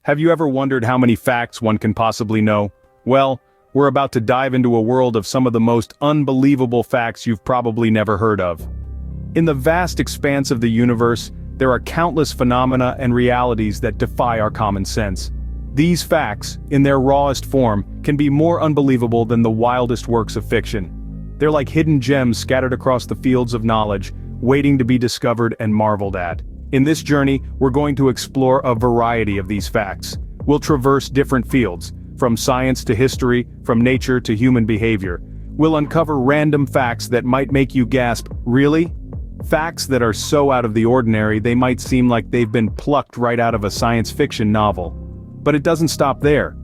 Have you ever wondered how many facts one can possibly know? Well, we're about to dive into a world of some of the most unbelievable facts you've probably never heard of. In the vast expanse of the universe, there are countless phenomena and realities that defy our common sense. These facts, in their rawest form, can be more unbelievable than the wildest works of fiction. They're like hidden gems scattered across the fields of knowledge, waiting to be discovered and marveled at. In this journey, we're going to explore a variety of these facts. We'll traverse different fields, from science to history, from nature to human behavior. We'll uncover random facts that might make you gasp, "Really?" Facts that are so out of the ordinary they might seem like they've been plucked right out of a science fiction novel. But it doesn't stop there.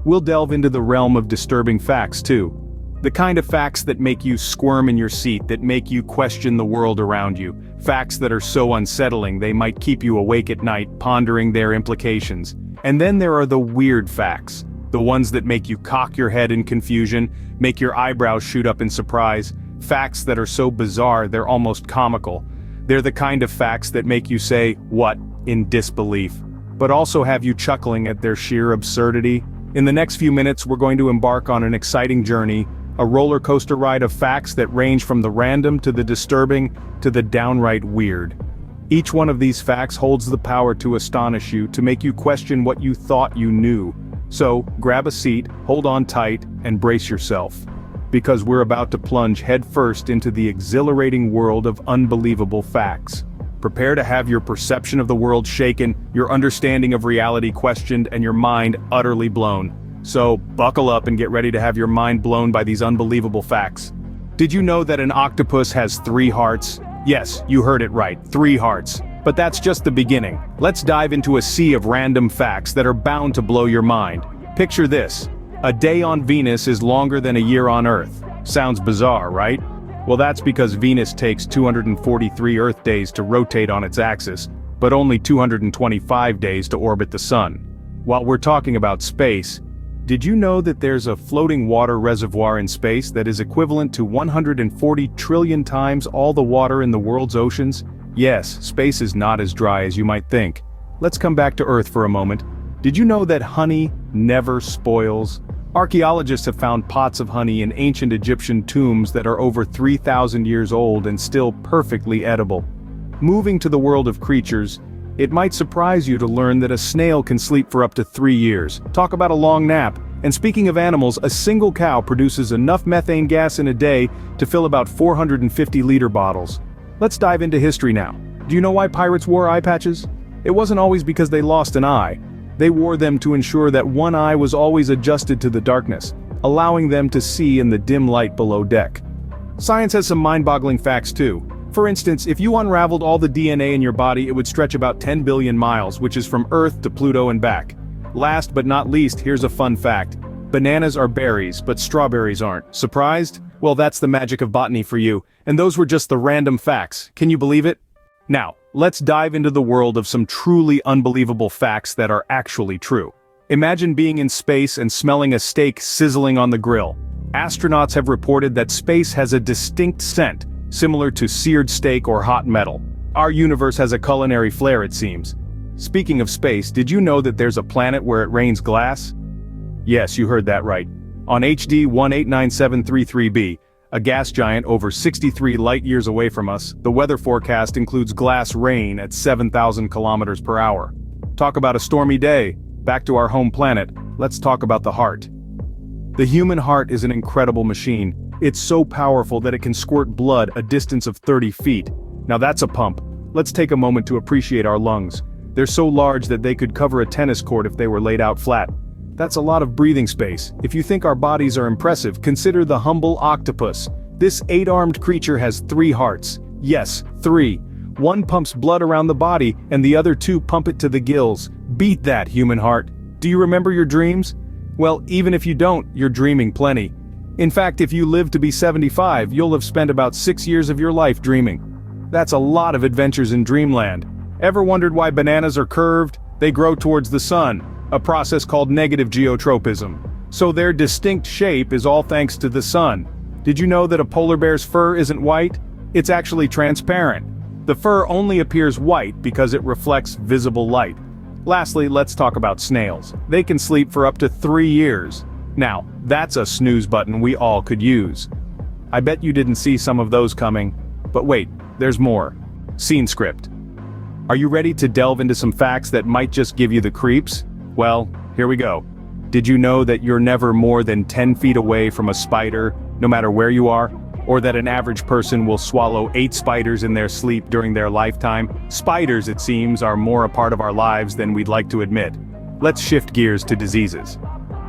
We'll delve into the realm of disturbing facts too. The kind of facts that make you squirm in your seat, that make you question the world around you. Facts that are so unsettling they might keep you awake at night, pondering their implications. And then there are the weird facts. The ones that make you cock your head in confusion, make your eyebrows shoot up in surprise. Facts that are so bizarre they're almost comical. They're the kind of facts that make you say, "What?" in disbelief, but also have you chuckling at their sheer absurdity. In the next few minutes we're going to embark on an exciting journey, a roller coaster ride of facts that range from the random to the disturbing to the downright weird. Each one of these facts holds the power to astonish you, to make you question what you thought you knew. So, grab a seat, hold on tight, and brace yourself. Because we're about to plunge headfirst into the exhilarating world of unbelievable facts. Prepare to have your perception of the world shaken, your understanding of reality questioned, and your mind utterly blown. So, buckle up and get ready to have your mind blown by these unbelievable facts. Did you know that an octopus has 3 hearts? Yes, you heard it right, 3 hearts. But that's just the beginning. Let's dive into a sea of random facts that are bound to blow your mind. Picture this. A day on Venus is longer than a year on Earth. Sounds bizarre, right? Well, that's because Venus takes 243 Earth days to rotate on its axis, but only 225 days to orbit the Sun. While we're talking about space, did you know that there's a floating water reservoir in space that is equivalent to 140 trillion times all the water in the world's oceans? Yes, space is not as dry as you might think. Let's come back to Earth for a moment. Did you know that honey never spoils? Archaeologists have found pots of honey in ancient Egyptian tombs that are over 3,000 years old and still perfectly edible. Moving to the world of creatures, it might surprise you to learn that a snail can sleep for up to 3 years. Talk about a long nap. And speaking of animals, a single cow produces enough methane gas in a day to fill about 450-liter bottles. Let's dive into history now. Do you know why pirates wore eye patches? It wasn't always because they lost an eye. They wore them to ensure that one eye was always adjusted to the darkness, allowing them to see in the dim light below deck. Science has some mind-boggling facts too. For instance, if you unraveled all the DNA in your body, it would stretch about 10 billion miles, which is from Earth to Pluto and back. Last but not least, here's a fun fact. Bananas are berries, but strawberries aren't. Surprised? Well, that's the magic of botany for you. And those were just the random facts. Can you believe it? Now, let's dive into the world of some truly unbelievable facts that are actually true. Imagine being in space and smelling a steak sizzling on the grill. Astronauts have reported that space has a distinct scent, similar to seared steak or hot metal. Our universe has a culinary flair, it seems. Speaking of space, did you know that there's a planet where it rains glass? Yes, you heard that right. On HD 189733b, a gas giant over 63 light-years away from us, the weather forecast includes glass rain at 7,000 kilometers per hour. Talk about a stormy day. Back to our home planet, let's talk about the heart. The human heart is an incredible machine. It's so powerful that it can squirt blood a distance of 30 feet. Now that's a pump. Let's take a moment to appreciate our lungs. They're so large that they could cover a tennis court if they were laid out flat. That's a lot of breathing space. If you think our bodies are impressive, consider the humble octopus. This 8-armed creature has 3 hearts. Yes, 3. One pumps blood around the body, and the other 2 pump it to the gills. Beat that, human heart. Do you remember your dreams? Well, even if you don't, you're dreaming plenty. In fact, if you live to be 75, you'll have spent about 6 years of your life dreaming. That's a lot of adventures in dreamland. Ever wondered why bananas are curved? They grow towards the sun, a process called negative geotropism. So their distinct shape is all thanks to the sun. Did you know that a polar bear's fur isn't white? It's actually transparent. The fur only appears white because it reflects visible light. Lastly, let's talk about snails. They can sleep for up to 3 years. Now, that's a snooze button we all could use. I bet you didn't see some of those coming. But wait, there's more. Scene script. Are you ready to delve into some facts that might just give you the creeps? Well, here we go. Did you know that you're never more than 10 feet away from a spider, no matter where you are? Or that an average person will swallow 8 spiders in their sleep during their lifetime? Spiders, it seems, are more a part of our lives than we'd like to admit. Let's shift gears to diseases.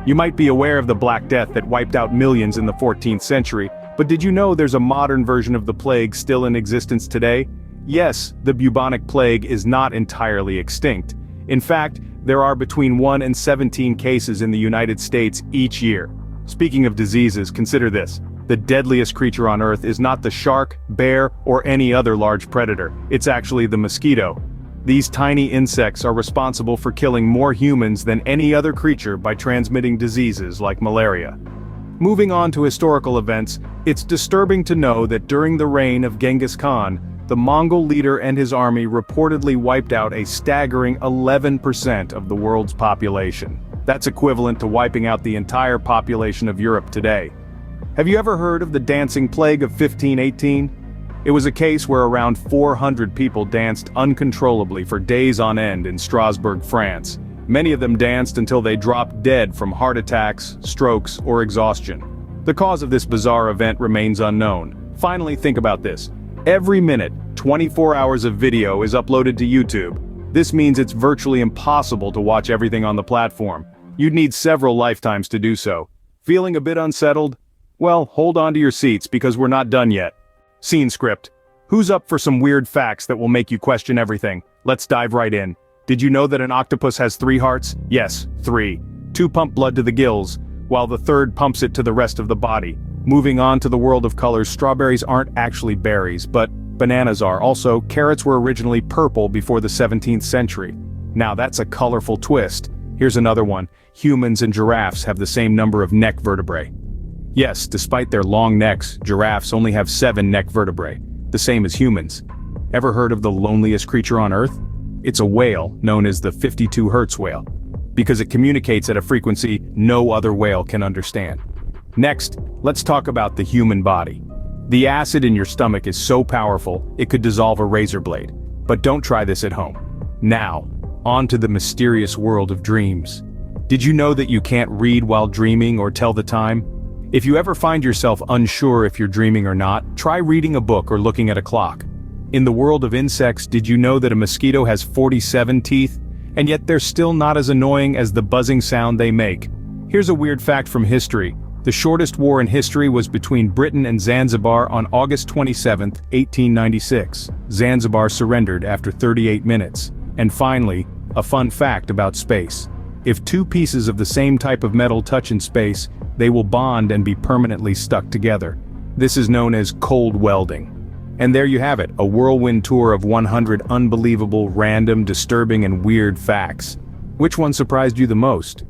You might be aware of the Black Death that wiped out millions in the 14th century, but did you know there's a modern version of the plague still in existence today? Yes, the bubonic plague is not entirely extinct. In fact, there are between 1 and 17 cases in the United States each year. Speaking of diseases, consider this. The deadliest creature on Earth is not the shark, bear, or any other large predator. It's actually the mosquito. These tiny insects are responsible for killing more humans than any other creature by transmitting diseases like malaria. Moving on to historical events, it's disturbing to know that during the reign of Genghis Khan, the Mongol leader and his army reportedly wiped out a staggering 11% of the world's population. That's equivalent to wiping out the entire population of Europe today. Have you ever heard of the Dancing Plague of 1518? It was a case where around 400 people danced uncontrollably for days on end in Strasbourg, France. Many of them danced until they dropped dead from heart attacks, strokes, or exhaustion. The cause of this bizarre event remains unknown. Finally, think about this. Every minute, 24 hours of video is uploaded to YouTube. This means it's virtually impossible to watch everything on the platform. You'd need several lifetimes to do so. Feeling a bit unsettled? Well, hold on to your seats because we're not done yet. Scene script. Who's up for some weird facts that will make you question everything? Let's dive right in. Did you know that an octopus has 3 hearts? Yes, 3. 2 pump blood to the gills, while the third pumps it to the rest of the body. Moving on to the world of colors, strawberries aren't actually berries, but bananas are. Also, carrots were originally purple before the 17th century. Now that's a colorful twist. Here's another one. Humans and giraffes have the same number of neck vertebrae. Yes, despite their long necks, giraffes only have 7 neck vertebrae, the same as humans. Ever heard of the loneliest creature on Earth? It's a whale known as the 52 Hertz whale, because it communicates at a frequency no other whale can understand. Next, let's talk about the human body. The acid in your stomach is so powerful, it could dissolve a razor blade. But don't try this at home. Now, on to the mysterious world of dreams. Did you know that you can't read while dreaming or tell the time? If you ever find yourself unsure if you're dreaming or not, try reading a book or looking at a clock. In the world of insects, did you know that a mosquito has 47 teeth? And yet they're still not as annoying as the buzzing sound they make. Here's a weird fact from history. The shortest war in history was between Britain and Zanzibar on August 27, 1896. Zanzibar surrendered after 38 minutes. And finally, a fun fact about space. If 2 pieces of the same type of metal touch in space, they will bond and be permanently stuck together. This is known as cold welding. And there you have it, a whirlwind tour of 100 unbelievable, random, disturbing, and weird facts. Which one surprised you the most?